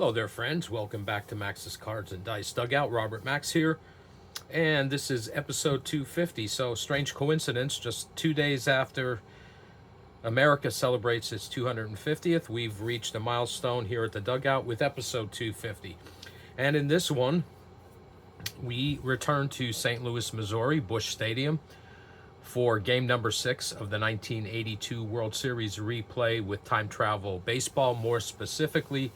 Hello there, friends. Welcome back to Max's Cards and Dice Dugout. Robert Max here, and this is episode 250. So, strange coincidence, just 2 days after America celebrates its 250th, we've reached a milestone here at the Dugout with episode 250. And in this one, we return to St. Louis, Missouri, Busch Stadium, for game number 6 of the 1982 World Series replay with time travel baseball, more specifically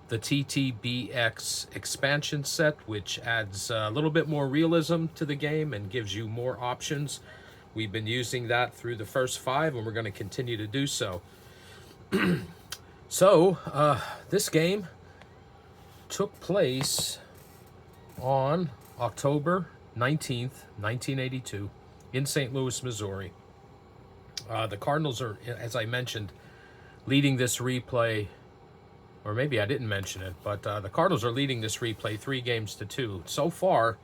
the TTBX expansion set, which adds a little bit more realism to the game and gives you more options. We've been using that through the first 5, and we're going to continue to do so. This game took place on October 19th, 1982, in St. Louis, Missouri. The Cardinals are, as I mentioned, leading this replay. Or maybe I didn't mention it, but the Cardinals are leading this replay 3-2. So far,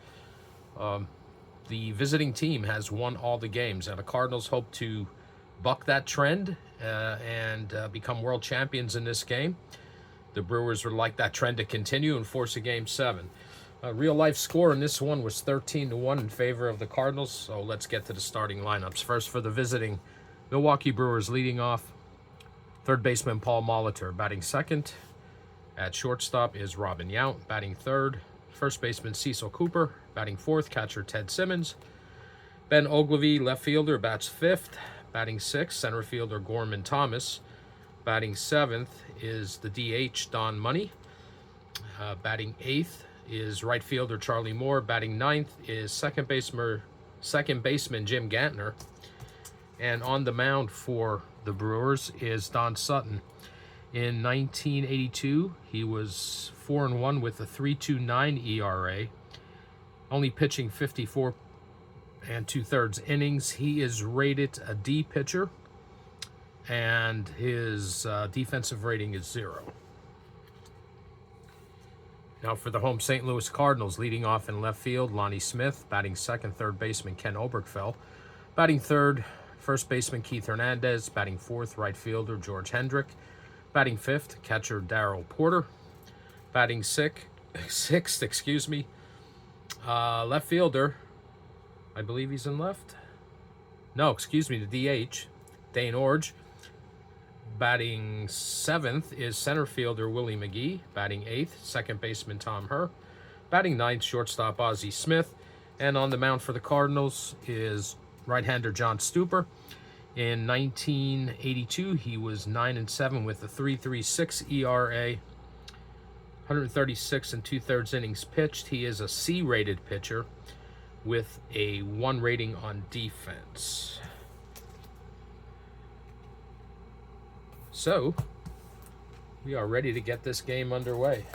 the visiting team has won all the games, and the Cardinals hope to buck that trend and become world champions in this game. The Brewers would like that trend to continue and force a Game 7. Real-life score in this one was 13-1 in favor of the Cardinals, so let's get to the starting lineups. First, for the visiting Milwaukee Brewers, leading off, third baseman Paul Molitor. Batting second at shortstop is Robin Yount. Batting third, first baseman Cecil Cooper. Batting fourth, catcher Ted Simmons. Ben Ogilvie, left fielder, bats fifth. Batting sixth, center fielder Gorman Thomas. Batting seventh is the DH Don Money. Batting eighth is right fielder Charlie Moore. Batting ninth is second baseman Jim Gantner. And on the mound for the Brewers is Don Sutton. In 1982, he was 4-1 with a 3.29 ERA, only pitching 54 2/3 innings. He is rated a D pitcher, and his defensive rating is 0. Now for the home St. Louis Cardinals, leading off in left field, Lonnie Smith. Batting second, third baseman Ken Oberkfell. Batting third, first baseman Keith Hernandez. Batting fourth, right fielder George Hendrick. Batting fifth, catcher Darrell Porter. Batting sixth, left fielder, I believe he's in left. No, the DH, Dane Orge. Batting seventh is center fielder Willie McGee. Batting eighth, second baseman Tom Herr. Batting ninth, shortstop Ozzie Smith. And on the mound for the Cardinals is right-hander John Stuper. In 1982, he was 9-7 with a 3.36 ERA, 136 2/3 innings pitched. He is a C-rated pitcher with a 1 rating on defense. So, we are ready to get this game underway.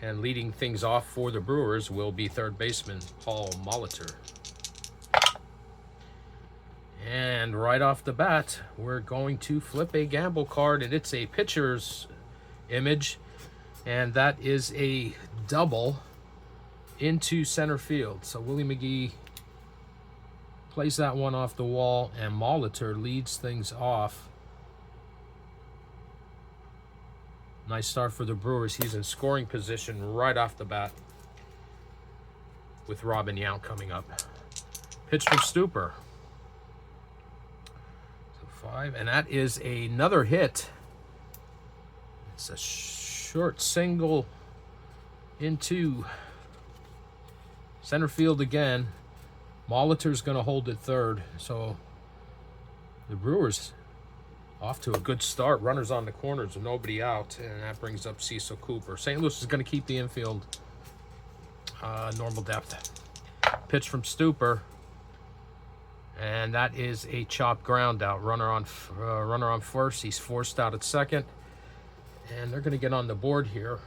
And leading things off for the Brewers will be third baseman Paul Molitor. And right off the bat, we're going to flip a gamble card, and it's a pitcher's image, and that is a double into center field. So Willie McGee plays that one off the wall, and Molitor leads things off. Nice start for the Brewers. He's in scoring position right off the bat with Robin Yount coming up. Pitch from Stuper. 5, and that is another hit. It's a short single into center field again. Molitor's going to hold it third, so the Brewers off to a good start. Runners on the corners and nobody out, and that brings up Cecil Cooper. St. Louis is going to keep the infield normal depth. Pitch from Stuper. And that is a chopped ground out. Runner on first. He's forced out at second. And they're going to get on the board here.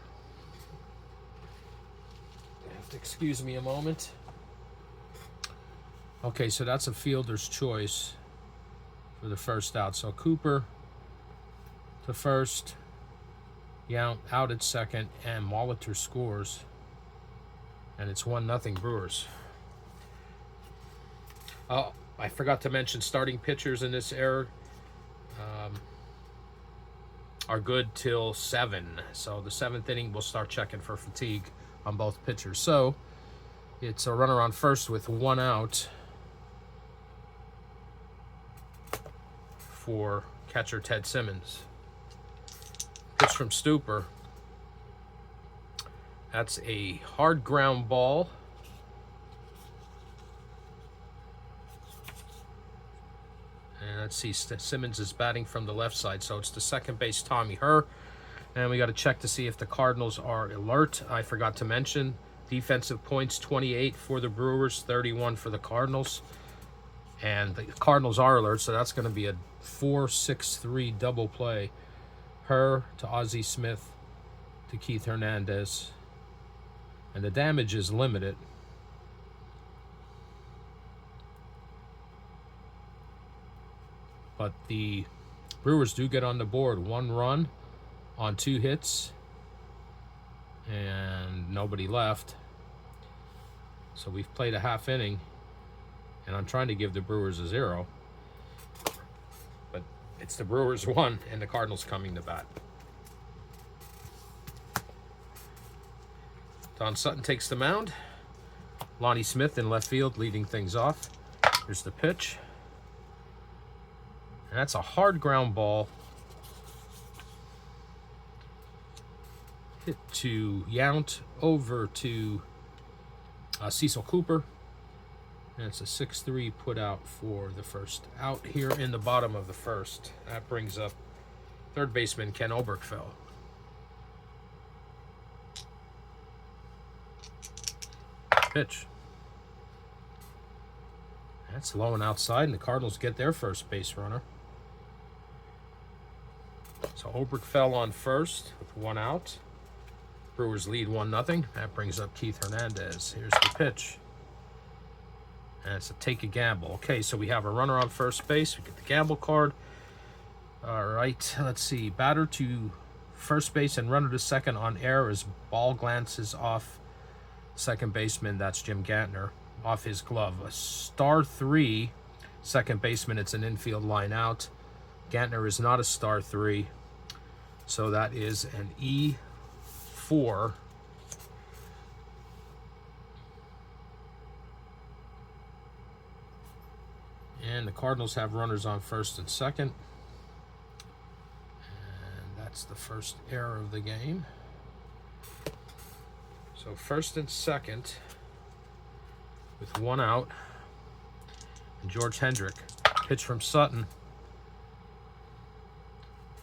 You have to excuse me a moment. Okay, so that's a fielder's choice for the first out. So Cooper to first. Yount out at second. And Molitor scores. And it's 1-0 Brewers. I forgot to mention starting pitchers in this era. are good till 7. So the 7th inning, we'll start checking for fatigue on both pitchers. So it's a runner on first with 1 out for catcher Ted Simmons. Pitch from Stuper. That's a hard ground ball. And let's see, Simmons is batting from the left side, so it's the second base Tommy Herr. And we got to check to see if the Cardinals are alert. I forgot to mention defensive points, 28 for the Brewers, 31 for the Cardinals. And the Cardinals are alert, so that's going to be a 4-6-3 double play. Herr to Ozzie Smith to Keith Hernandez. And the damage is limited. But the Brewers do get on the board. 1 run on 2 hits. And nobody left. So we've played a half inning. And I'm trying to give the Brewers a 0. But it's the Brewers 1 and the Cardinals coming to bat. Don Sutton takes the mound. Lonnie Smith in left field leading things off. Here's the pitch. And that's a hard ground ball. Hit to Yount, over to Cecil Cooper. And it's a 6-3 put out for the first out here in the bottom of the first. That brings up third baseman Ken Oberkfell. Pitch. That's low and outside, and the Cardinals get their first base runner. So Oberkfell on first with 1 out. Brewers lead 1-0. That brings up Keith Hernandez. Here's the pitch. And it's a take a gamble. Okay, so we have a runner on first base. We get the gamble card. All right, let's see. Batter to first base and runner to second on air as ball glances off second baseman. That's Jim Gantner off his glove. A star 3 second baseman. It's an infield line out. Gantner is not a star 3. So that is an E4. And the Cardinals have runners on first and second. And that's the first error of the game. So first and second with 1 out. And George Hendrick. Pitch from Sutton.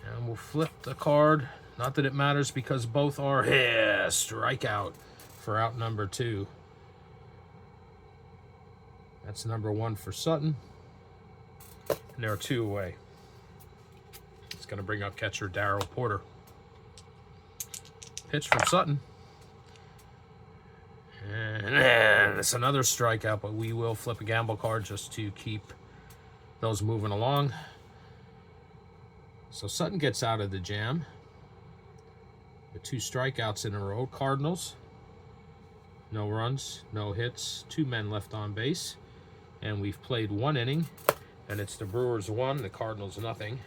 And we'll flip the card. Not that it matters because both are strikeout for out number 2. That's number 1 for Sutton. And there are 2 away. It's going to bring up catcher Darryl Porter. Pitch from Sutton. And it's another strikeout, but we will flip a gamble card just to keep those moving along. So Sutton gets out of the jam with 2 strikeouts in a row. Cardinals, no runs, no hits, 2 men left on base. And we've played 1 inning, and it's the Brewers 1, the Cardinals nothing.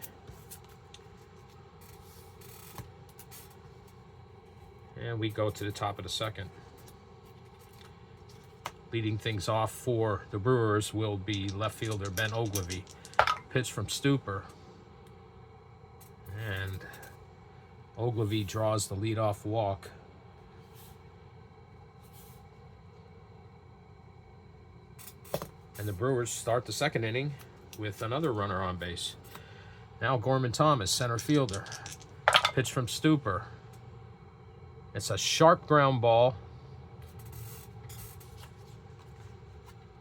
And we go to the top of the second. Leading things off for the Brewers will be left fielder Ben Ogilvie. Pitch from Stuper. And Ogilvie draws the leadoff walk. And the Brewers start the second inning with another runner on base. Now Gorman Thomas, center fielder. Pitch from Stuper. It's a sharp ground ball.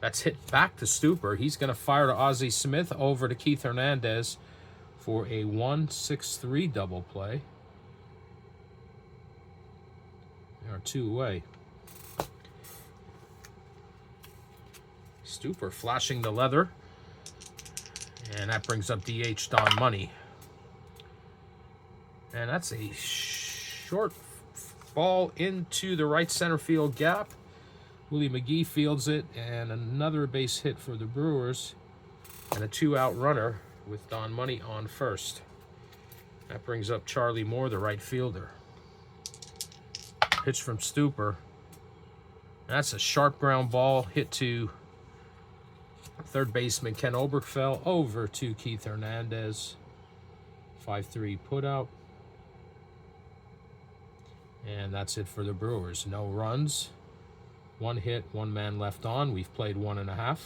That's hit back to Stuper. He's going to fire to Ozzie Smith, over to Keith Hernandez for a 1-6-3 double play. There are 2 away. Stuper flashing the leather. And that brings up DH Don Money. And that's a short ball into the right center field gap. Willie McGee fields it, and another base hit for the Brewers. And a 2-out runner with Don Money on first. That brings up Charlie Moore, the right fielder. Pitch from Stuper. That's a sharp ground ball hit to third baseman Ken Oberkfell, over to Keith Hernandez. 5-3 put out. And that's it for the Brewers. No runs, 1 hit, 1 man left on. We've played 1.5.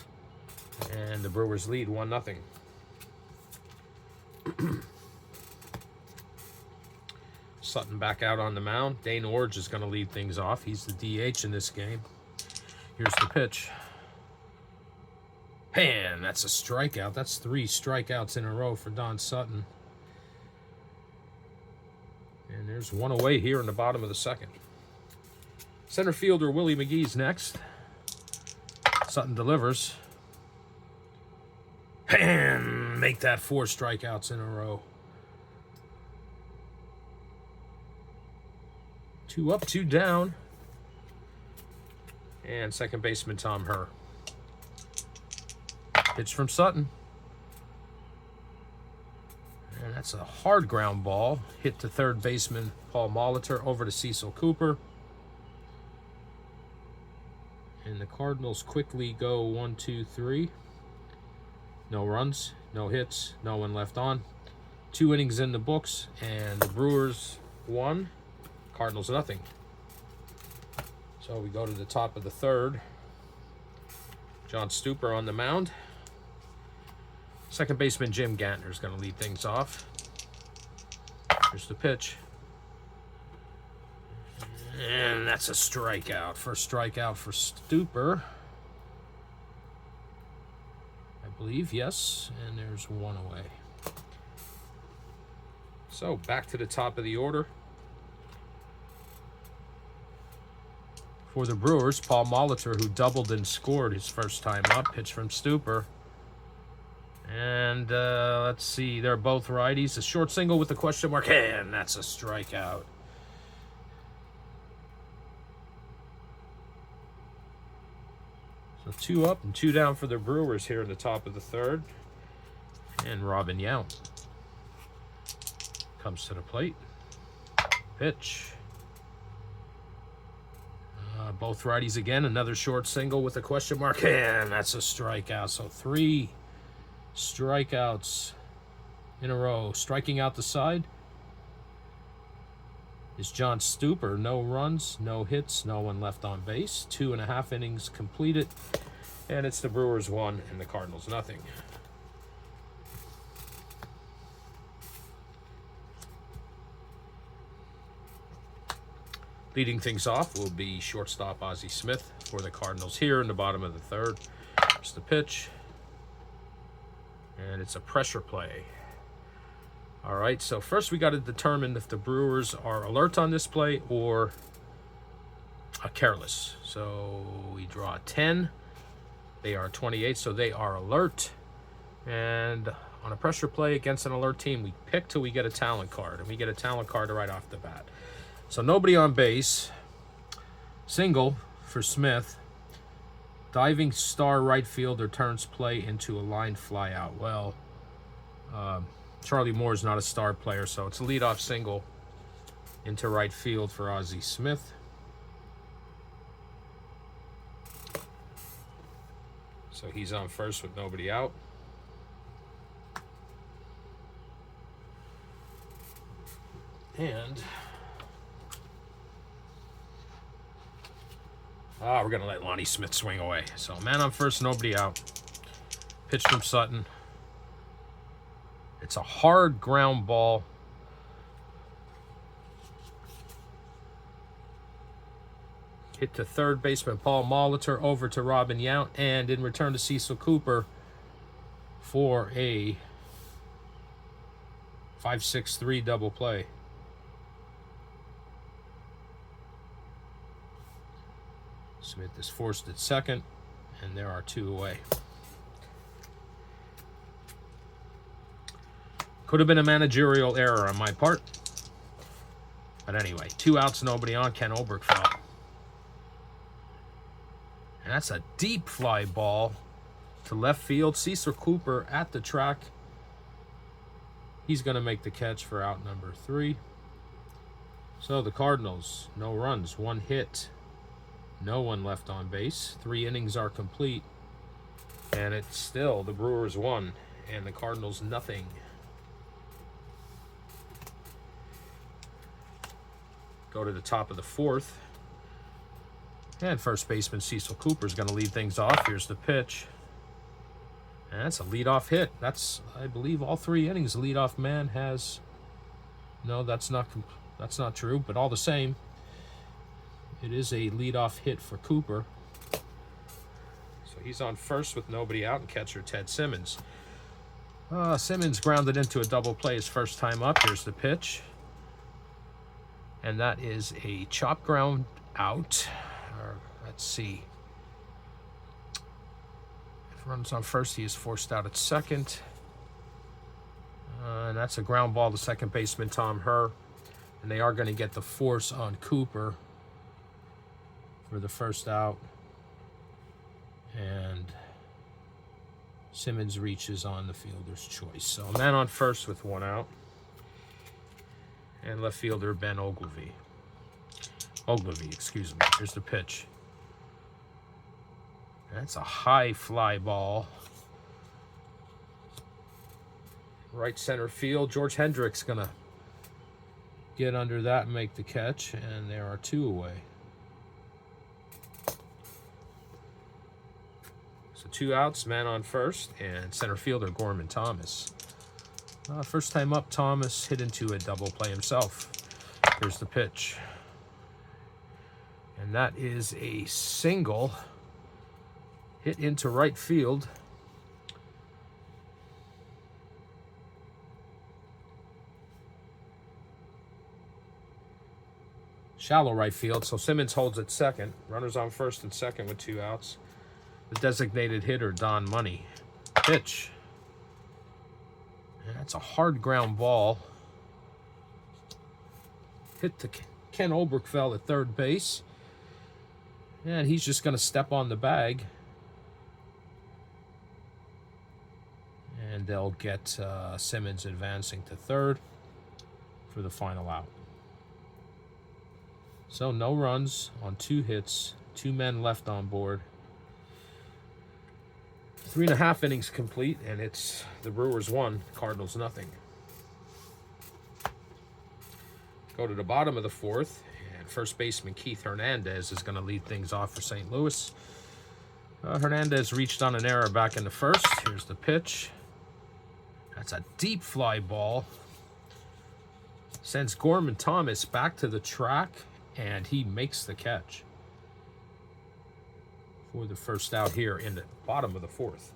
And the Brewers lead 1-0. Sutton back out on the mound. Dane Orge is going to lead things off. He's the DH in this game. Here's the pitch. And that's a strikeout. That's 3 strikeouts in a row for Don Sutton. And there's 1 away here in the bottom of the 2nd. Center fielder Willie McGee's next. Sutton delivers. And make that 4 strikeouts in a row. 2 up, 2 down. And second baseman Tom Herr. Pitch from Sutton. And that's a hard ground ball. Hit to third baseman Paul Molitor, over to Cecil Cooper. And the Cardinals quickly go 1, 2, 3. No runs, no hits, no one left on. 2 innings in the books, and the Brewers 1, Cardinals 0. So we go to the top of the 3rd. John Stuper on the mound. Second baseman Jim Gantner is going to lead things off. Here's the pitch. And that's a strikeout. First strikeout for Stuper, I believe, yes. And there's 1 away. So back to the top of the order. For the Brewers, Paul Molitor, who doubled and scored his first time up. Pitch from Stuper. And let's see, they're both righties. A short single with the question mark, and that's a strikeout. So 2 up and 2 down for the Brewers here in the top of the 3rd. And Robin Yount comes to the plate. Pitch. Both righties again. Another short single with a question mark, and that's a strikeout. So 3 strikeouts in a row. Striking out the side is John Stuper. No runs, no hits, no one left on base. 2.5 innings completed, and it's the Brewers 1 and the Cardinals 0. Leading things off will be shortstop Ozzie Smith for the Cardinals here in the bottom of the 3rd. Here's the pitch. And it's a pressure play. All right, so first we got to determine if the Brewers are alert on this play or careless. So we draw a 10. They are 28, so they are alert. And on a pressure play against an alert team, we pick till we get a talent card. And we get a talent card right off the bat. So nobody on base. Single for Smith. Diving star right fielder turns play into a line fly out. Well, Charlie Moore is not a star player, so it's a leadoff single into right field for Ozzie Smith. So he's on first with nobody out. And we're going to let Lonnie Smith swing away. So man on first, nobody out. Pitch from Sutton. It's a hard ground ball. Hit to third baseman Paul Molitor, over to Robin Yount, and in return to Cecil Cooper for a 5-6-3 double play. Smith is forced at second, and there are 2 away. Could have been a managerial error on my part. But anyway, 2 outs, nobody on. Ken Oberkfell. And that's a deep fly ball to left field. Cecil Cooper at the track. He's going to make the catch for out number 3. So the Cardinals, no runs, 1 hit, no one left on base. 3 innings are complete, and it's still the Brewers 1 and the Cardinals nothing. Go to the top of the 4th, and first baseman Cecil Cooper is going to lead things off. Here's the pitch. And that's a leadoff hit. That's, I believe, all 3 innings. The leadoff man has. No, that's not true. But all the same, it is a leadoff hit for Cooper. So he's on first with nobody out, and catcher Ted Simmons. Simmons grounded into a double play his first time up. Here's the pitch, and that is a chop ground out. Or let's see. Runs on first, he is forced out at second. And that's a ground ball to second baseman Tom Herr. And they are going to get the force on Cooper for the first out. And Simmons reaches on the fielder's choice. So man on first with 1 out. And left fielder Ben Ogilvy. Excuse me. Here's the pitch. That's a high fly ball. Right center field. George Hendrick's going to get under that and make the catch. And there are 2 away. So 2 outs, man on first, and center fielder Gorman Thomas. First time up, Thomas hit into a double play himself. Here's the pitch. And that is a single. Hit into right field. Shallow right field, so Simmons holds at second. Runners on first and second with 2 outs. The designated hitter, Don Money. Pitch. And that's a hard ground ball. Hit to Ken Oberkfell at third base. And he's just going to step on the bag. And they'll get Simmons advancing to third for the final out. So no runs on 2 hits, 2 men left on board. 3.5 innings complete, and it's the Brewers 1, Cardinals nothing. Go to the bottom of the 4th, and first baseman Keith Hernandez is going to lead things off for St. Louis. Hernandez reached on an error back in the first. Here's the pitch. That's a deep fly ball. Sends Gorman Thomas back to the track, and he makes the catch for the first out here in the bottom of the 4th.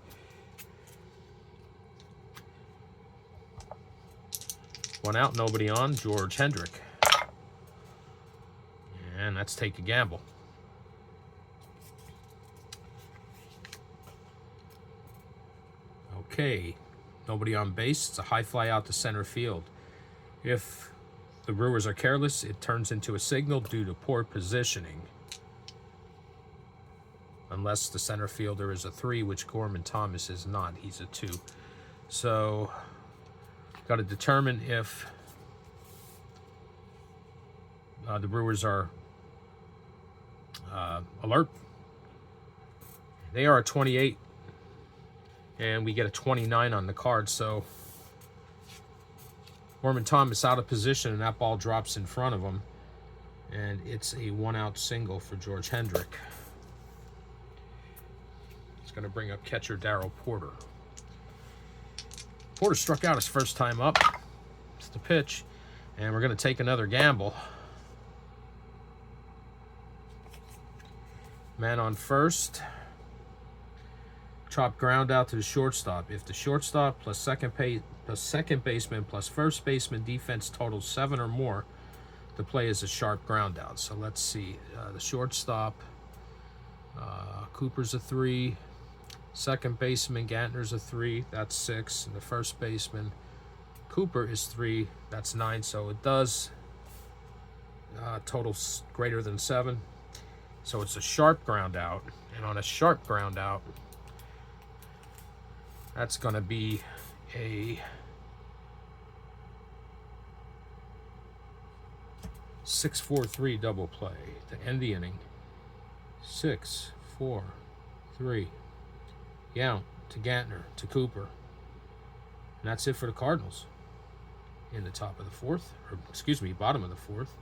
One out, nobody on. George Hendrick. And that's take a gamble. Okay. Nobody on base. It's a high fly out to center field. If the Brewers are careless, it turns into a signal due to poor positioning. Unless the center fielder is a 3, which Gorman Thomas is not. He's a 2. So, got to determine if the Brewers are alert. They are at 28. And we get a 29 on the card, so Gorman Thomas out of position, and that ball drops in front of him. And it's a 1-out single for George Hendrick. It's going to bring up catcher Darryl Porter. Porter struck out his first time up. It's the pitch, and we're going to take another gamble. Man on first. Chop ground out to the shortstop. If the shortstop plus second baseman plus first baseman defense totals 7 or more, the play is a sharp ground out. So let's see. The shortstop, Cooper's a 3. Second baseman Gantner's a 3. That's 6. And the first baseman Cooper is 3. That's 9. So it does total greater than 7. So it's a sharp ground out. And on a sharp ground out, that's going to be a 6-4-3 double play to end the inning. 6-4-3. Yount to Gantner to Cooper. And that's it for the Cardinals in the top of the fourth, or excuse me, bottom of the fourth.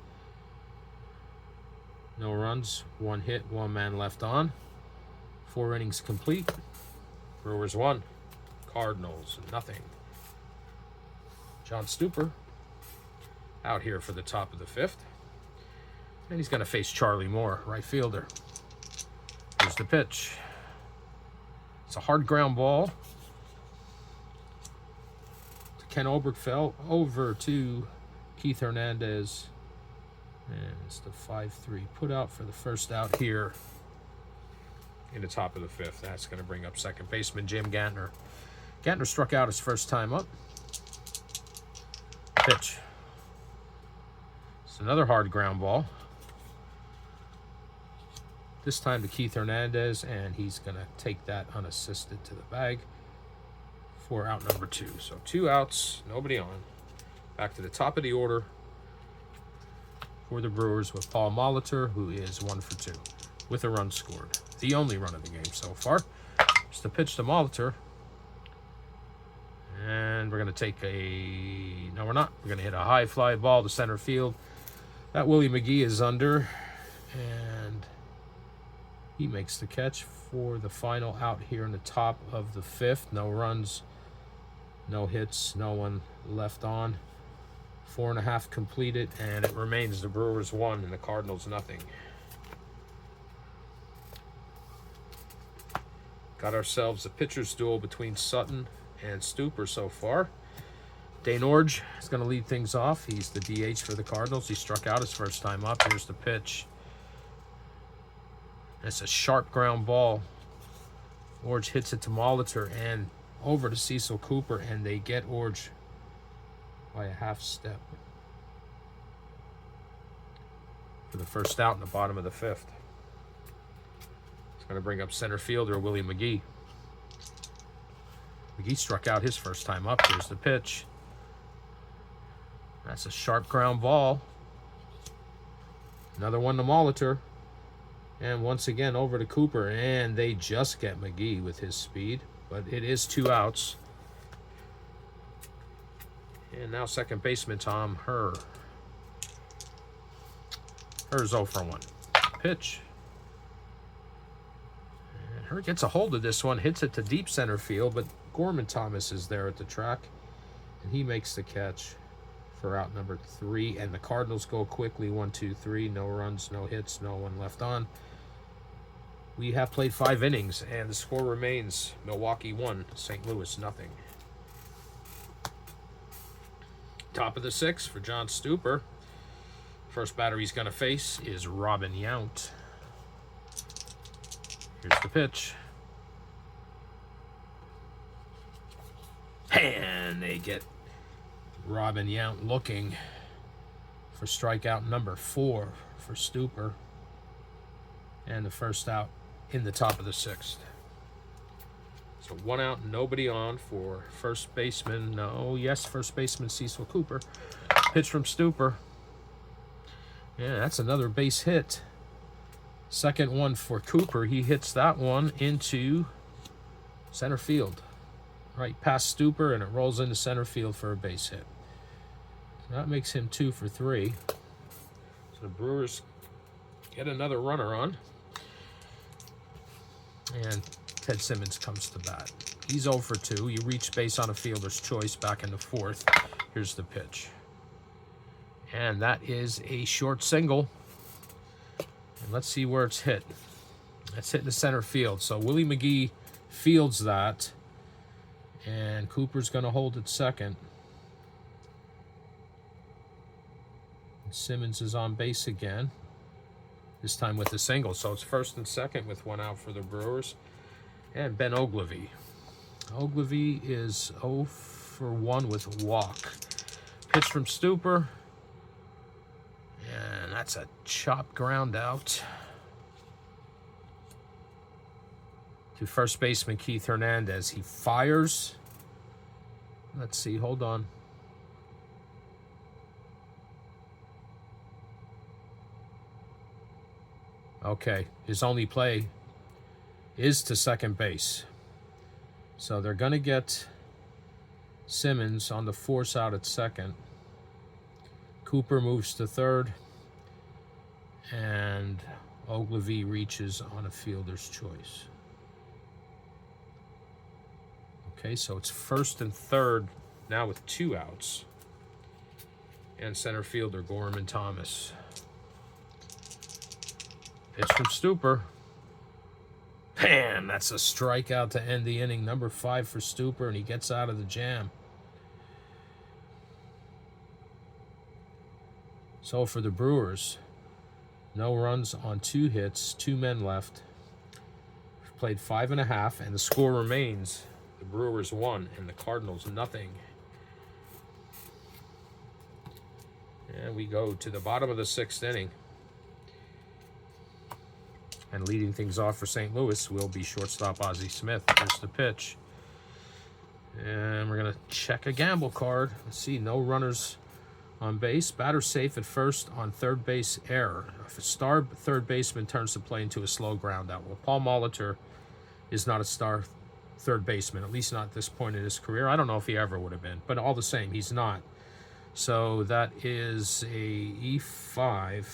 No runs, 1 hit, 1 man left on. 4 innings complete. Brewers 1, Cardinals nothing. John Stuper out here for the top of the 5th. And he's going to face Charlie Moore, right fielder. Here's the pitch. It's a hard ground ball. Ken Oberkfell over to Keith Hernandez. And it's the 5-3 put out for the first out here in the top of the 5th. That's going to bring up second baseman Jim Gantner. Gantner struck out his first time up. Pitch. It's another hard ground ball. This time to Keith Hernandez, and he's going to take that unassisted to the bag for out number 2. So 2 outs, nobody on. Back to the top of the order for the Brewers with Paul Molitor, who is 1 for 2 with a run scored. The only run of the game so far. Just the pitch to Molitor. And we're going to take a... No, we're not. We're going to hit a high fly ball to center field. That Willie McGee is under. And he makes the catch for the final out here in the top of the 5th. No runs, no hits, no one left on. 4.5 completed, and it remains the Brewers 1 and the Cardinals nothing. Got ourselves a pitcher's duel between Sutton and Stuper so far. Dane Orge is going to lead things off. He's the DH for the Cardinals. He struck out his first time up. Here's the pitch. It's a sharp ground ball. Orge hits it to Molitor and over to Cecil Cooper, and they get Orge by a half step for the first out in the bottom of the 5th. It's going to bring up center fielder Willie McGee. McGee struck out his first time up. Here's the pitch. That's a sharp ground ball. Another one to Molitor. And once again over to Cooper, and they just get McGee with his speed, but it is 2 outs. And now second baseman Tom Herr. Herr's 0 for 1. Pitch. And Herr gets a hold of this one, hits it to deep center field, but Gorman Thomas is there at the track, and he makes the catch for out number 3. And the Cardinals go quickly, 1, 2, 3. No runs, no hits, no one left on. We have played 5 innings, and the score remains Milwaukee 1, St. Louis nothing. Top of the 6th for John Stuper. First batter he's going to face is Robin Yount. Here's the pitch. And they get Robin Yount looking for strikeout number 4 for Stuper. And the first out in the top of the 6th. So 1 out, nobody on for first baseman. First baseman Cecil Cooper. Pitch from Stuper. Yeah, that's another base hit. Second one for Cooper. He hits that one into center field. Right past Stuper, and it rolls into center field for a base hit. So that makes him 2 for 3. So the Brewers get another runner on. And Ted Simmons comes to bat. He's 0 for 2. You reach base on a fielder's choice back in the 4th. Here's the pitch. And that is a short single. And let's see where it's hit. It's hit in the center field. So Willie McGee fields that. And Cooper's going to hold it second. And Simmons is on base again. This time with a single. So it's first and second with 1 out for the Brewers. And Ben Ogilvy. Ogilvy is 0 for 1 with a walk. Pitch from Stuper. And that's a chopped ground out to first baseman Keith Hernandez. He fires. Let's see, hold on. Okay, his only play is to second base. So they're going to get Simmons on the force out at second. Cooper moves to third. And Ogilvy reaches on a fielder's choice. Okay, so it's first and third now with 2 outs. And center fielder Gorman Thomas. Pitch from Stuper. Bam! That's a strikeout to end the inning. Number 5 for Stuper, and he gets out of the jam. So for the Brewers, no runs on 2 hits, 2 men left. We've played 5.5, and the score remains the Brewers 1 and the Cardinals nothing. And we go to the bottom of the 6th inning. And leading things off for St. Louis will be shortstop Ozzie Smith. Here's the pitch. And we're going to check a gamble card. Let's see, no runners on base. Batter safe at first on third base error. If a star third baseman turns the play into a slow ground out. Well, Paul Molitor is not a star third baseman, at least not at this point in his career. I don't know if he ever would have been, but all the same, he's not. So that is a E5.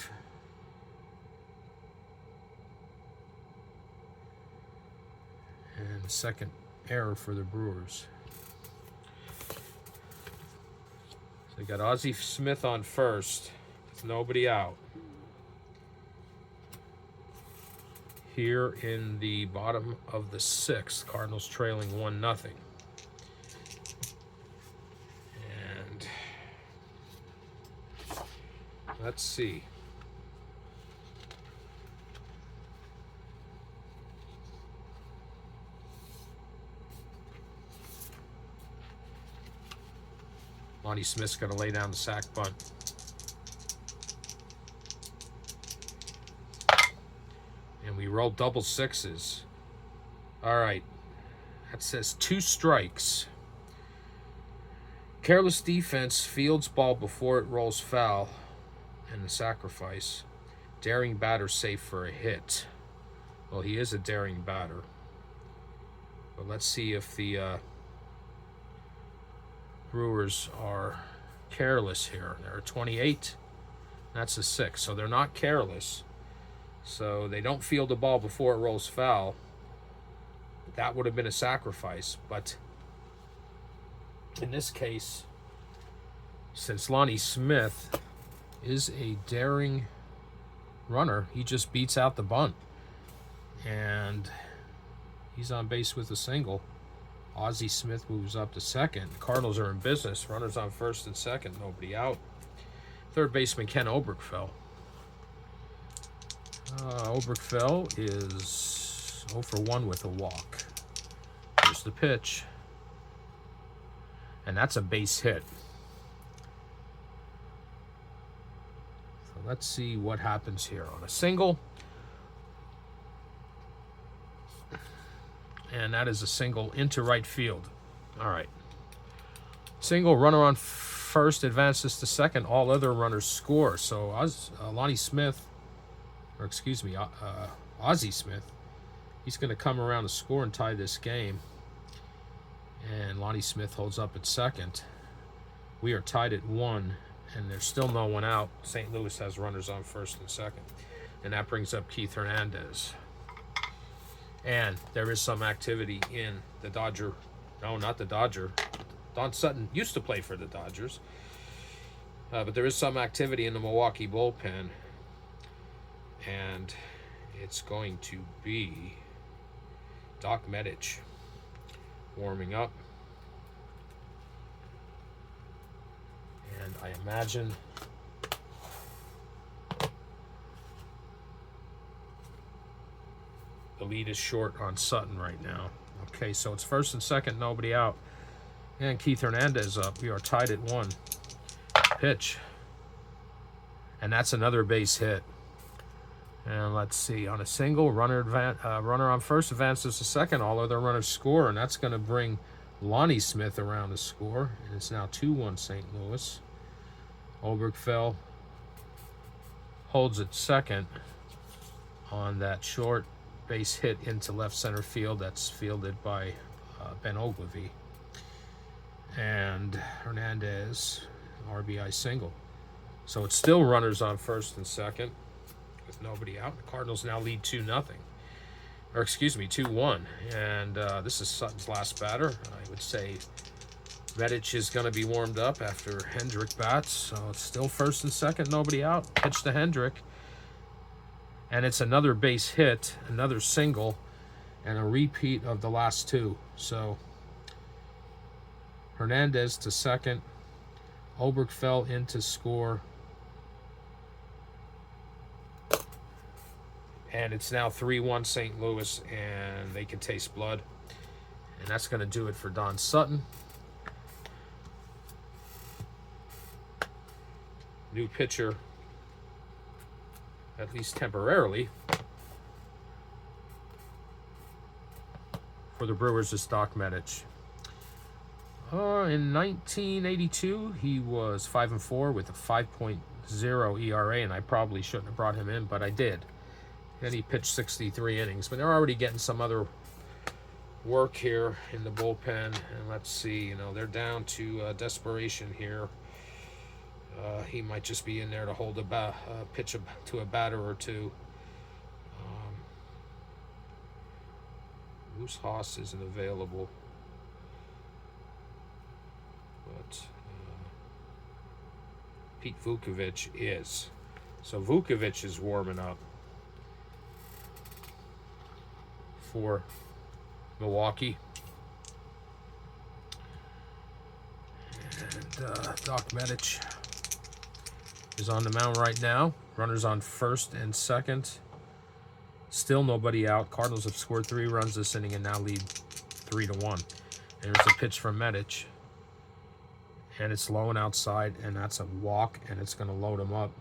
And second error for the Brewers. So they got Ozzie Smith on first with nobody out. Here in the bottom of the 6th, Cardinals trailing 1-0. And let's see. Lonnie Smith's going to lay down the sack bunt. And we roll double 6s. All right. That says 2 strikes. Careless defense fields ball before it rolls foul. And the sacrifice. Daring batter safe for a hit. Well, he is a daring batter. But let's see if the Brewers are careless here. They're 28. That's a 6. So they're not careless. So they don't field the ball before it rolls foul. That would have been a sacrifice. But in this case, since Lonnie Smith is a daring runner, he just beats out the bunt. And he's on base with a single. Ozzie Smith moves up to second. The Cardinals are in business. Runners on first and second. Nobody out. Third baseman Ken Oberkfell. Oberkfell is 0 for 1 with a walk. Here's the pitch. And that's a base hit. So let's see what happens here. On a single. And that is a single into right field. All right. Single, runner on first advances to second. All other runners score. So Lonnie Smith, or excuse me, Ozzie Smith, he's going to come around to score and tie this game. And Lonnie Smith holds up at second. We are tied at 1, and there's still no one out. St. Louis has runners on first and second. And that brings up Keith Hernandez. And there is some activity in the Dodger. No, not the Dodger. Don Sutton used to play for the Dodgers. But there is some activity in the Milwaukee bullpen. And it's going to be Doc Medich warming up. And I imagine the lead is short on Sutton right now. Okay, so it's first and second, nobody out. And Keith Hernandez up. We are tied at 1. Pitch. And that's another base hit. And let's see. On a single, runner on first advances to second. All other runners score. And that's going to bring Lonnie Smith around to score. And it's now 2-1 St. Louis. Oberkfell holds at second on that short base hit into left center field that's fielded by Ben Ogilvy. And Hernandez, RBI single. So it's still runners on first and second with nobody out. The Cardinals now lead 2-0. Or excuse me, 2-1. And this is Sutton's last batter. I would say Medic is going to be warmed up after Hendrick bats. So it's still first and second, nobody out. Pitch to Hendrick. And it's another base hit, another single, and a repeat of the last two. So Hernandez to second. Oberkfell in to score. And it's now 3-1 St. Louis, and they can taste blood. And that's going to do it for Don Sutton. New pitcher, at least temporarily, for the Brewers is Doc Medich. In 1982, he was 5-4 with a 5.0 ERA, and I probably shouldn't have brought him in, but I did. And he pitched 63 innings, but they're already getting some other work here in the bullpen. And let's see, they're down to desperation here. He might just be in there to hold a pitch to a batter or two. Moose Haas isn't available, but Pete Vukovich is. So Vukovich is warming up for Milwaukee. And Doc Medich is on the mound right now. Runners on first and second. Still nobody out. Cardinals have scored 3 runs this inning and now lead 3-1. There's a pitch from Medich. And it's low and outside, and that's a walk, and it's going to load him up.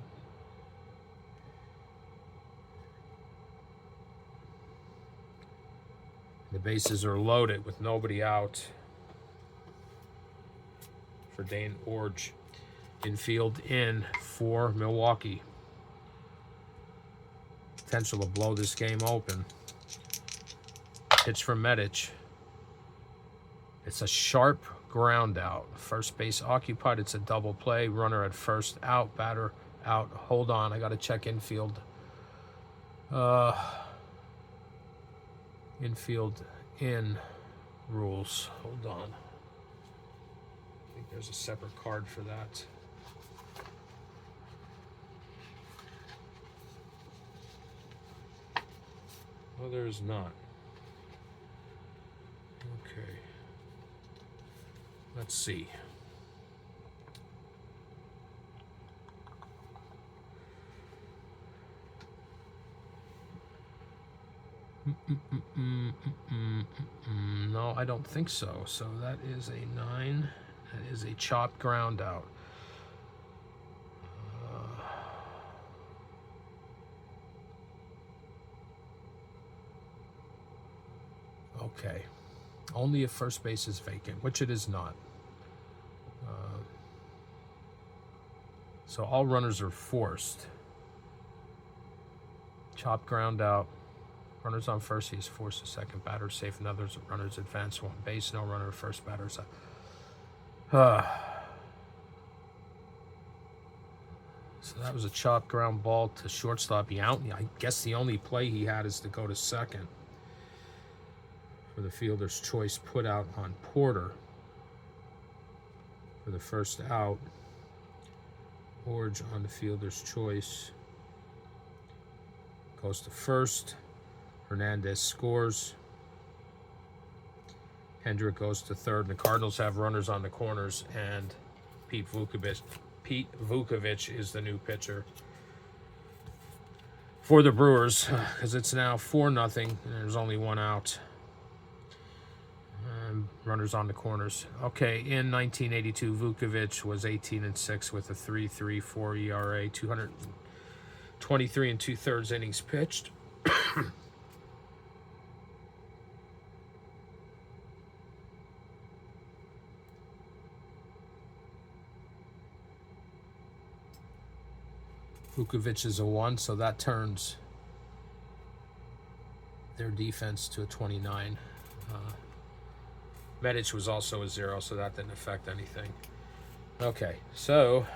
The bases are loaded with nobody out for Dane Orge. Infield in for Milwaukee. Potential to blow this game open. Pitch from Medich. It's a sharp ground out. First base occupied. It's a double play. Runner at first out. Batter out. Hold on. I got to check infield. Infield in rules. Hold on. I think there's a separate card for that. No, there's not. Okay. Let's see. No, I don't think so. So that is a 9. That is a chopped ground out. Okay. Only if first base is vacant, which it is not. So all runners are forced. Chopped ground out. Runners on first, he is forced to second. Batter safe, and others runners advance one base. No runner at first, batter side. So that was a chopped ground ball to shortstop. I guess the only play he had is to go to second for the fielder's choice put out on Porter for the first out. Orge on the fielder's choice goes to first. Hernandez scores. Hendrick goes to third. And the Cardinals have runners on the corners, and Pete Vukovich is the new pitcher for the Brewers, because it's now 4-0 and there's only 1 out. Runners on the corners. Okay, in 1982, Vukovich was 18-6 with a 3.34 ERA, 223 2/3 innings pitched. Vukovich is a 1, so that turns their defense to a 29. Medic was also a 0, so that didn't affect anything. Okay, so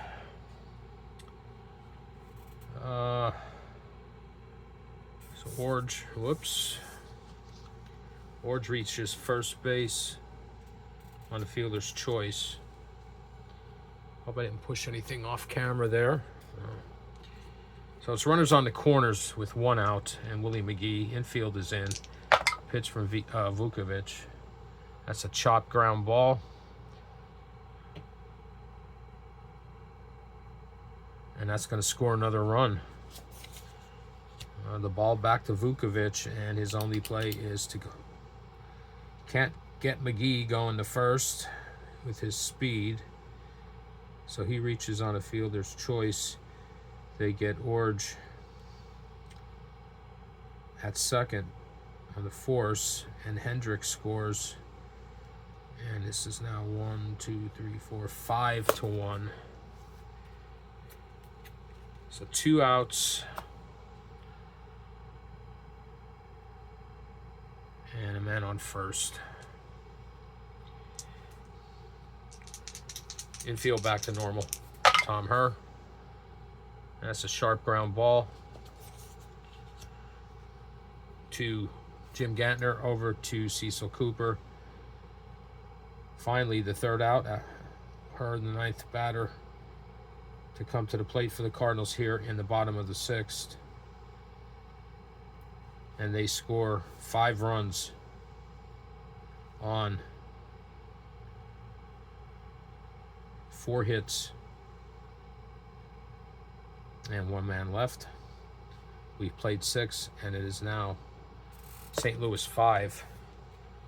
Orge, Orge reaches first base on the fielder's choice. Hope I didn't push anything off camera there. So it's runners on the corners with 1 out, and Willie McGee. Infield is in. Pitch from Vukovic. That's a chopped ground ball. And that's going to score another run. The ball back to Vukovic, and his only play is to go. Can't get McGee going to first with his speed. So he reaches on a fielder's choice. They get Orge at second on the force, and Hendricks scores. And this is now 1, 2, 3, 4, 5-1. So 2 outs. And a man on first. Infield back to normal. Tom Herr. That's a sharp ground ball to Jim Gantner, over to Cecil Cooper. Finally, the 3rd out. Herr, the 9th batter, to come to the plate for the Cardinals here in the bottom of the 6th. And they score 5 runs on 4 hits and 1 man left. We've played 6, and it is now St. Louis 5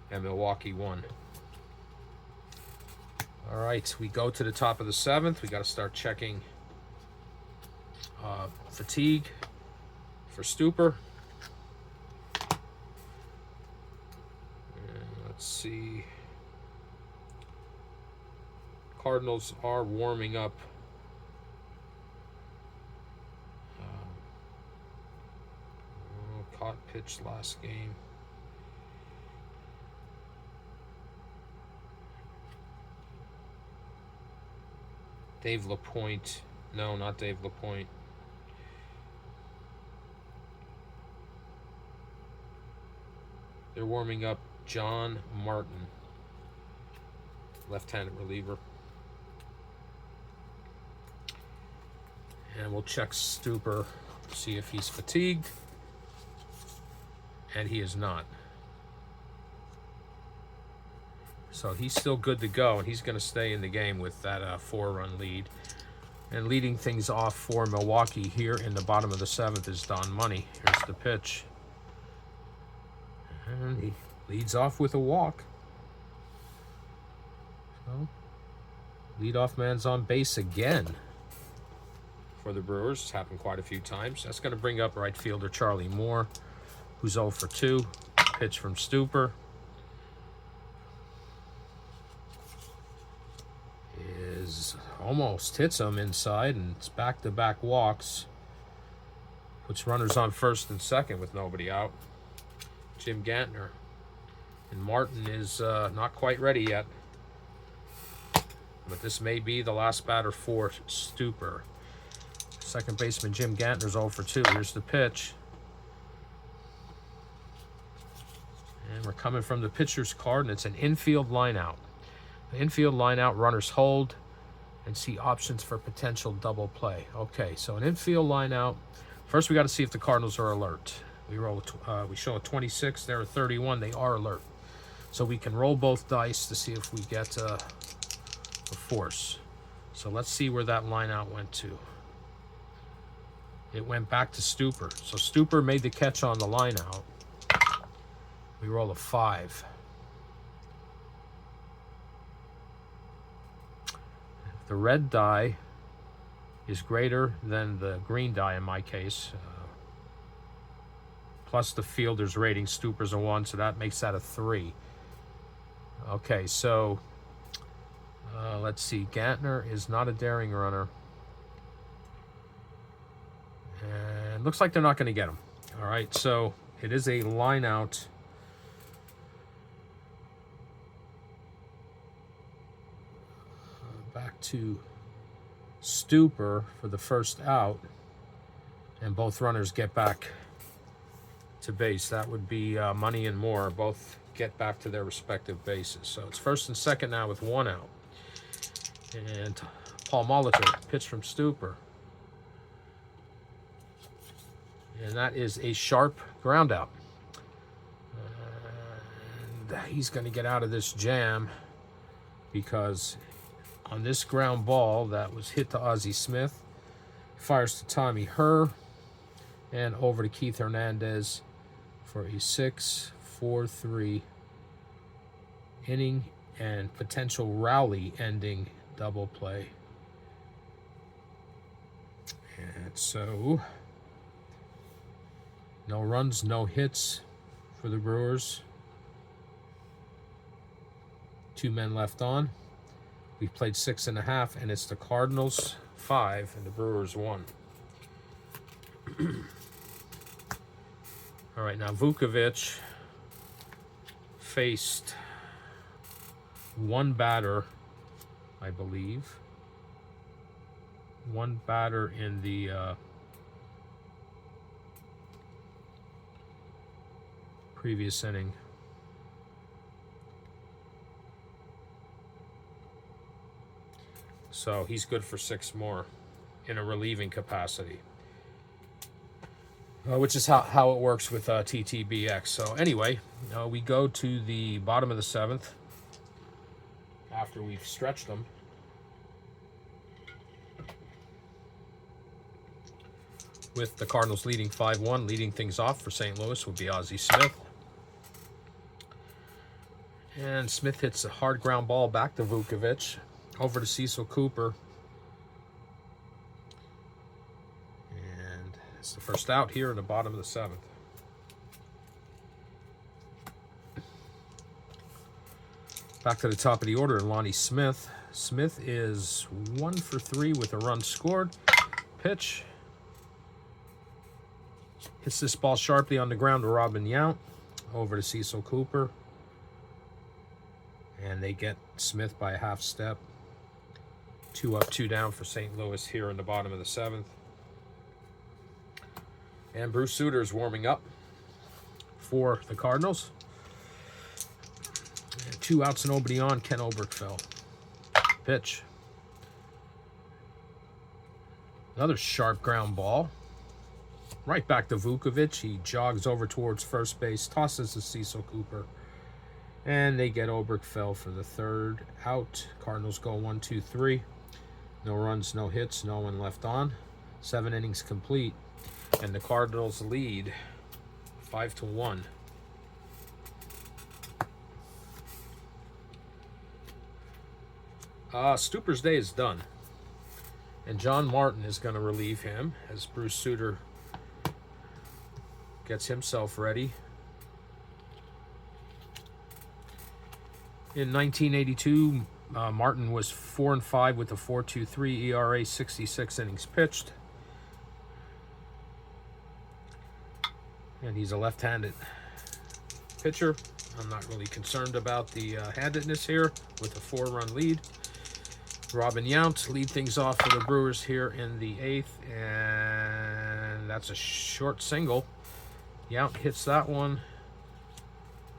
and Milwaukee 1. All right, we go to the top of the 7th. We got to start checking fatigue for Stuper. Let's see. Cardinals are warming up. Caught pitch last game. Dave LaPointe. No, not Dave LaPointe. They're warming up John Martin, left-handed reliever. And we'll check Stuper, see if he's fatigued. And he is not. So he's still good to go, and he's going to stay in the game with that 4-run lead. And leading things off for Milwaukee here in the bottom of the 7th is Don Money. Here's the pitch. And he leads off with a walk. So, leadoff man's on base again for the Brewers. It's happened quite a few times. That's going to bring up right fielder Charlie Moore, who's 0 for 2. Pitch from Stuper is almost hits him inside, and it's back-to-back walks. Puts runners on first and second with nobody out. Jim Gantner. And Martin is not quite ready yet. But this may be the last batter for Stuper. Second baseman Jim Gantner's 0 for 2. Here's the pitch. And we're coming from the pitcher's card, and it's an infield line out. The infield line out, runners hold and see options for potential double play. Okay, so an infield line out. First, we got to see if the Cardinals are alert. We show a 26, they're a 31. They are alert. So we can roll both dice to see if we get a force. So let's see where that line out went to. It went back to Stuper. So Stuper made the catch on the line out. We roll a 5. If the red die is greater than the green die in my case, plus the fielder's rating, Stuper's a 1, so that makes that a 3. Okay, so let's see. Gantner is not a daring runner. And looks like they're not going to get him. All right, so It is a line out. Back to Stuper for the first out, and both runners get back to base. That would be Money and Moore. Both get back to their respective bases. So it's first and second now with one out. And Paul Molitor, pitch from Stuper. And that is a sharp ground out. And he's going to get out of this jam because on this ground ball that was hit to Ozzie Smith, fires to Tommy Herr, and over to Keith Hernandez for a 6-4-3 inning and potential rally ending double play. And so, no runs, no hits for the Brewers. 2 men left on. We've played 6.5, and it's the Cardinals 5 and the Brewers 1. All right, now Vukovic faced one batter, I believe. One batter in the previous inning. So he's good for 6 more in a relieving capacity. Which is how it works with TTBX. So anyway, we go to the bottom of the 7th after we've stretched them. With the Cardinals leading 5-1, leading things off for St. Louis would be Ozzie Smith. And Smith hits a hard ground ball back to Vukovic, over to Cecil Cooper. And it's the first out here in the bottom of the 7th. Back to the top of the order, Lonnie Smith. Smith is 1 for 3 with a run scored. Pitch. Hits this ball sharply on the ground to Robin Yount. Over to Cecil Cooper. And they get Smith by a half step. 2 up, 2 down for St. Louis here in the bottom of the 7th. And Bruce Sutter is warming up for the Cardinals. And 2 outs and nobody on, Ken Oberkfell. Pitch. Another sharp ground ball. Right back to Vukovic. He jogs over towards first base, tosses to Cecil Cooper. And they get Oberkfell for the 3rd out. Cardinals go 1-2-3. No runs, no hits, no one left on. 7 innings complete. And the Cardinals lead 5-1. Stuper's day is done. And John Martin is going to relieve him as Bruce Sutter gets himself ready. In 1982, Martin was 4-5 with a 4.23 ERA, 66 innings pitched. And he's a left-handed pitcher. I'm not really concerned about the handedness here with a 4-run lead. Robin Yount lead things off for the Brewers here in the 8th. And that's a short single. Yount hits that one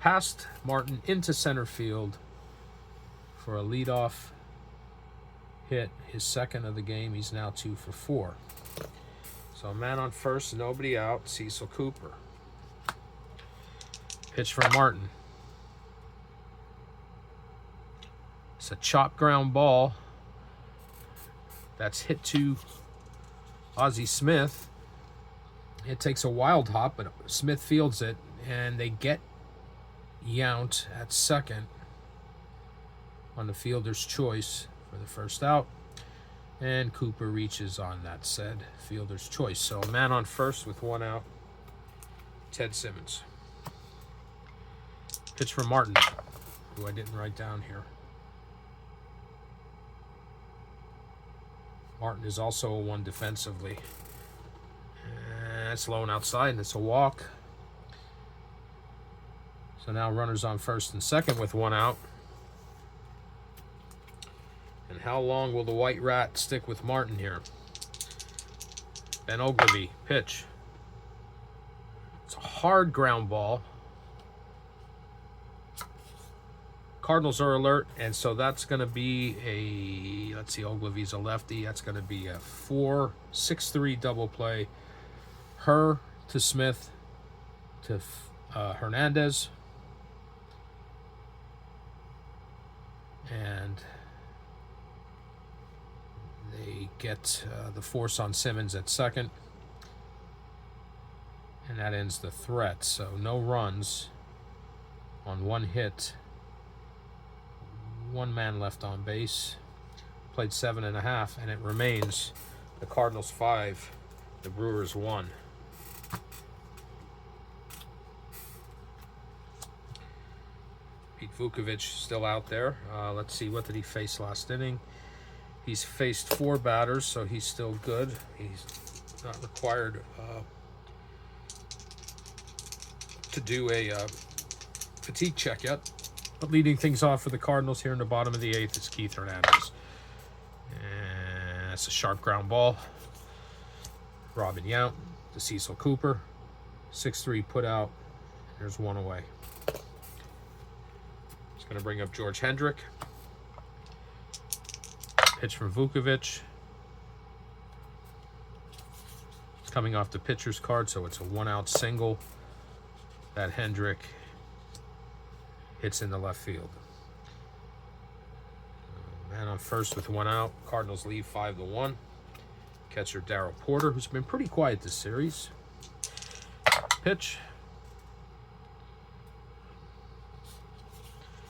past Martin into center field for a leadoff hit, his 2nd of the game. He's now 2 for 4. So a man on first, nobody out. Cecil Cooper. Pitch from Martin. It's a chop ground ball that's hit to Ozzie Smith. It takes a wild hop, but Smith fields it, and they get Yount at 2nd on the fielder's choice for the first out. And Cooper reaches on that said fielder's choice. So a man on first with 1 out, Ted Simmons. Pitch from Martin, who I didn't write down here. Martin is also a 1 defensively. And it's low and outside, and it's a walk. So now runners on first and second with one out. And how long will the White Rat stick with Martin here? Ben Ogilvy, pitch. It's a hard ground ball. Cardinals are alert, and so that's going to be a, let's see, Ogilvy's a lefty. That's going to be a 4-6-3 double play. Her to Smith to Hernandez. And they get the force on Simmons at second. And that ends the threat. So no runs on one hit. One man left on base. Played 7.5, and it remains the Cardinals 5, the Brewers 1. Pete Vukovich still out there. Let's see, what did he face last inning? He's faced 4 batters, so he's still good. He's not required to do a fatigue check yet. But leading things off for the Cardinals here in the bottom of the 8th is Keith Hernandez. And that's a sharp ground ball. Robin Yount to Cecil Cooper. 6-3 put out. There's one away. It's going to bring up George Hendrick. Pitch from Vukovich. It's coming off the pitcher's card, so it's a 1-out single that Hendrick hits in the left field. Man on first with 1 out. Cardinals lead 5-1. Catcher Darryl Porter, who's been pretty quiet this series. Pitch.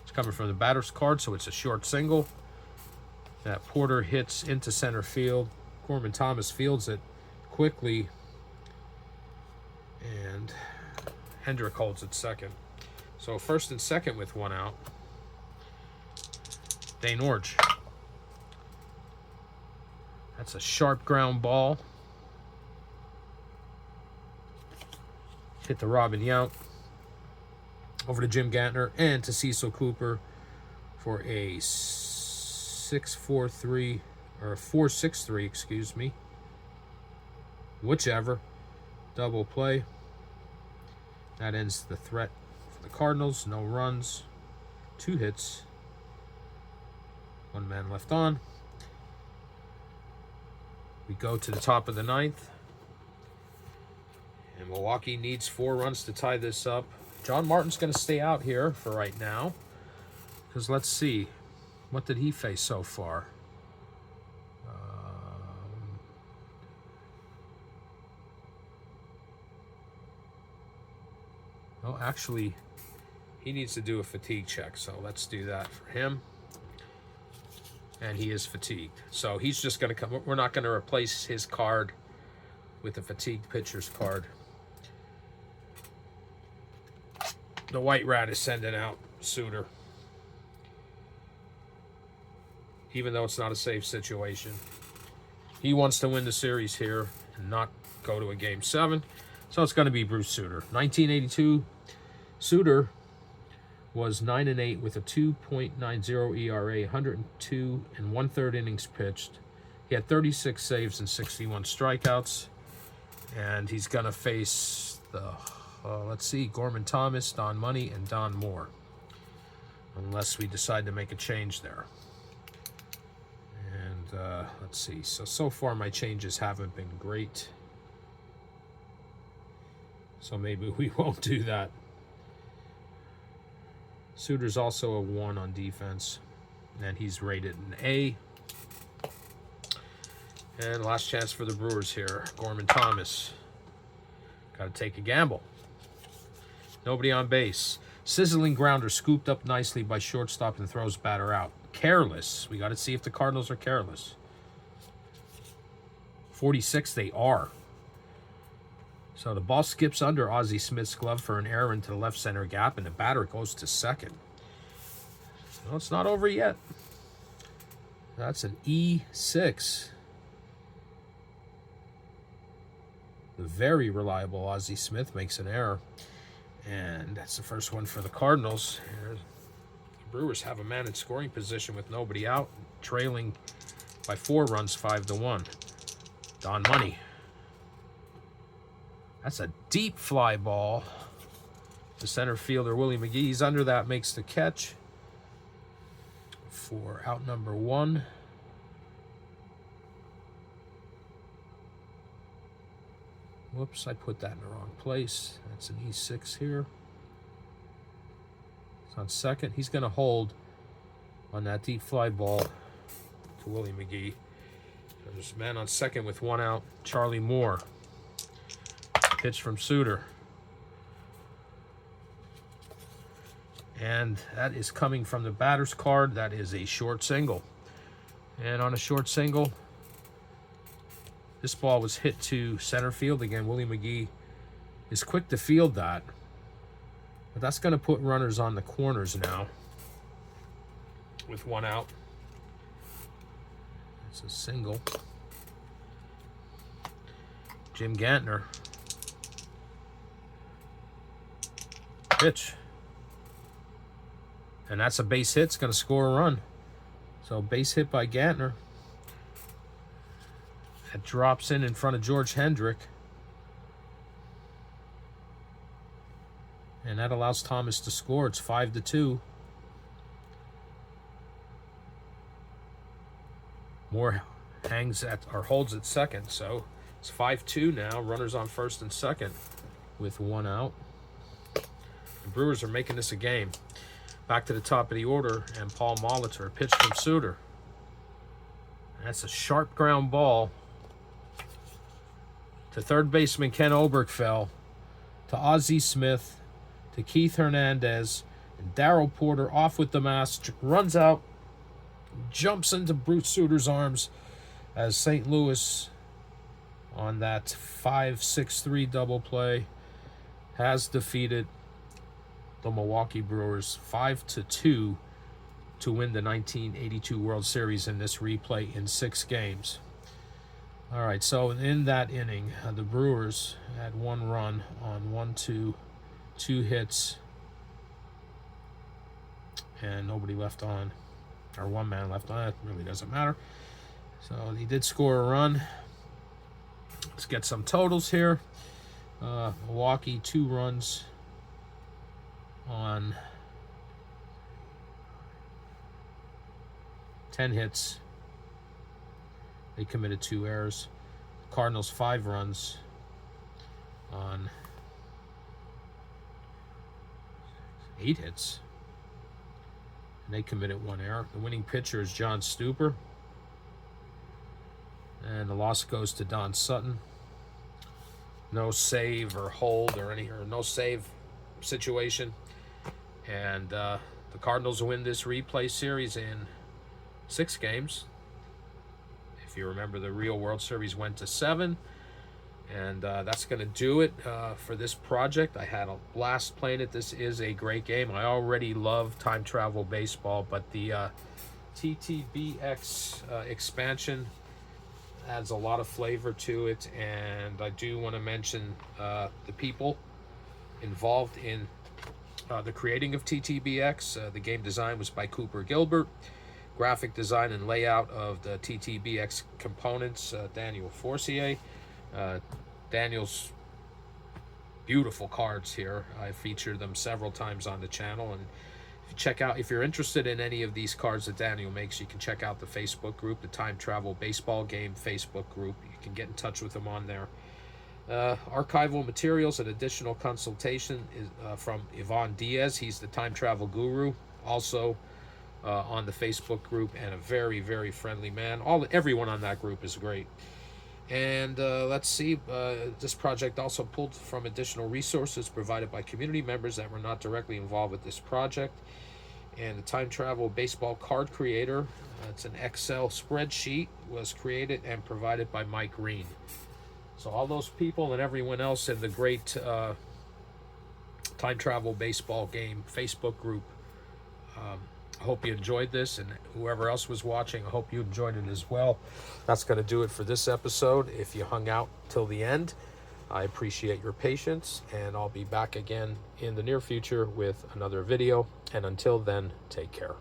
It's coming from the batter's card, so it's a short single. That Porter hits into center field. Gorman Thomas fields it quickly. And Hendrick holds it second. So first and second with 1 out. Dane Orge. That's a sharp ground ball. Hit the Robin Yount. Over to Jim Gantner and to Cecil Cooper for a 6-4-3 or a 4-6-3, excuse me. Whichever. Double play. That ends the threat. The Cardinals, no runs, 2 hits, 1 man left on. We go to the top of the 9th, and Milwaukee needs 4 runs to tie this up. John Martin's going to stay out here for right now, because let's see, what did he face so far? Well, actually, he needs to do a fatigue check, so let's do that for him. And he is fatigued. So he's just going to come. We're not going to replace his card with a fatigued pitcher's card. The White Rat is sending out Suter. Even though it's not a safe situation. He wants to win the series here and not go to a Game 7. So it's going to be Bruce Suter. 1982, Suter was 9-8 with a 2.90 ERA, 102 1/3 innings pitched. He had 36 saves and 61 strikeouts. And he's going to face the, let's see, Gorman Thomas, Don Money, and Don Moore. Unless we decide to make a change there. And let's see. So far my changes haven't been great. So maybe we won't do that. Suter's also a 1 on defense. And he's rated an A. And last chance for the Brewers here. Gorman Thomas. Got to take a gamble. Nobody on base. Sizzling grounder scooped up nicely by shortstop and throws batter out. Careless. We got to see if the Cardinals are careless. 46, they are. So the ball skips under Ozzie Smith's glove for an error into the left center gap, and the batter goes to second. No, it's not over yet. That's an E6. The very reliable Ozzie Smith makes an error. And that's the first one for the Cardinals. The Brewers have a man in scoring position with nobody out, trailing by 4 runs, 5-1. Don Money. That's a deep fly ball. The center fielder, Willie McGee, he's under that, makes the catch for out number 1. Whoops, I put that in the wrong place. That's an E6 here. It's on second. He's going to hold on that deep fly ball to Willie McGee. There's a man on second with 1 out, Charlie Moore. Pitch from Suter. And that is coming from the batter's card. That is a short single. And on a short single, this ball was hit to center field. Again, Willie McGee is quick to field that. But that's going to put runners on the corners now with 1 out. It's a single. Jim Gantner. Pitch. And that's a base hit. It's going to score a run. So base hit by Gantner. That drops in front of George Hendrick. And that allows Thomas to score. It's 5-2. Moore hangs at or holds at second. So it's 5-2 now. Runners on first and second with 1 out. The Brewers are making this a game. Back to the top of the order, and Paul Molitor. Pitch from Suter. That's a sharp ground ball to third baseman Ken Oberkfell, to Ozzie Smith, to Keith Hernandez, and Darrell Porter off with the mask, runs out, jumps into Bruce Suter's arms as St. Louis on that 5-6-3 double play has defeated the Milwaukee Brewers 5-2 to win the 1982 World Series in this replay in 6 games. All right, so in that inning, the Brewers had 1 run on 1-2, 2 hits, and nobody left on, or 1 man left on. It really doesn't matter. So he did score a run. Let's get some totals here. Milwaukee 2 runs on 10 hits. They committed 2 errors. Cardinals 5 runs on 8 hits. And they committed 1 error. The winning pitcher is John Stuper. And the loss goes to Don Sutton. No save or hold or no save situation. And the Cardinals win this replay series in 6 games. If you remember, the real World Series went to 7. And that's going to do it for this project. I had a blast playing it. This is a great game. I already love time travel baseball, but the TTBX expansion adds a lot of flavor to it. And I do want to mention the people involved in the creating of TTBX. The game design was by Cooper Gilbert. Graphic design and layout of the TTBX components, Daniel Forcier. Daniel's beautiful cards here. I featured them several times on the channel, and if you're interested in any of these cards that Daniel makes, you can check out the Facebook group, the Time Travel Baseball Game Facebook group. You can get in touch with him on there. Archival materials and additional consultation is from Yvonne Diaz. He's the time travel guru, also on the Facebook group, and a very, very friendly man. Everyone on that group is great. And let's see, this project also pulled from additional resources provided by community members that were not directly involved with this project. And the Time Travel Baseball Card Creator, it's an Excel spreadsheet, was created and provided by Mike Green. So all those people and everyone else in the great Time Travel Baseball Game Facebook group, I hope you enjoyed this, and whoever else was watching, I hope you enjoyed it as well. That's going to do it for this episode. If you hung out till the end, I appreciate your patience, and I'll be back again in the near future with another video. And until then, take care.